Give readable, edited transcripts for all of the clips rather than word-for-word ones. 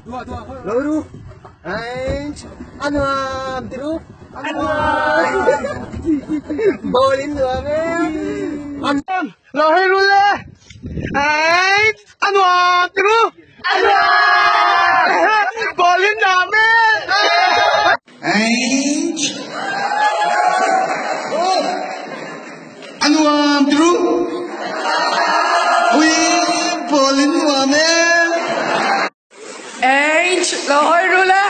Lalu, eins, anam, tiru, bolin dua men, anam, lahir dulu, eins, anam, tiru, bolin dua men, eins, anam, tiru, bolin dua men. Eins, lahir dulu.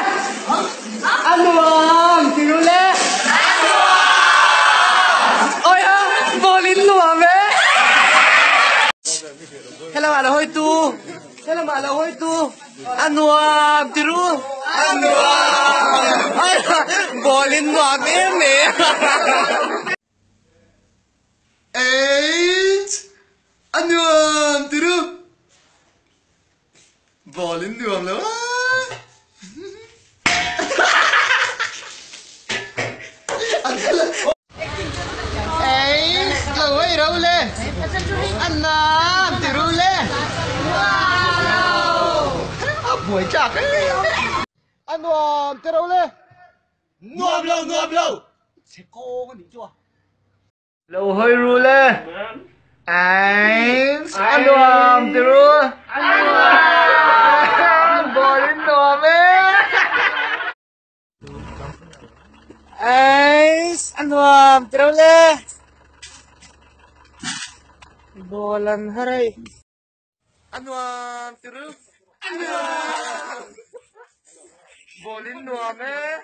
Anuam, tirule. Oh ya, bolin lu ame. Hello, hoi tu. Hello, hoi tu. Anuam, tiru. Anuam. Bolin lu ame me. Eins, anam, tiru, bolin dua men. Eins, lahir dulu. Anam, tiru le. Buổi chạc ấy. Anh Hoàng, tới đâu lên? Ngộm lâu. Thế cô có định chưa? Lâu hơi ru lên. Eins, anh Hoàng, tới đâu? Anh Hoàng. Bò đến Hoàng ấy. Eins, anh Hoàng, tới đâu lên? Bò lần haray. Anh Hoàng, tới đâu? Bolin dua men.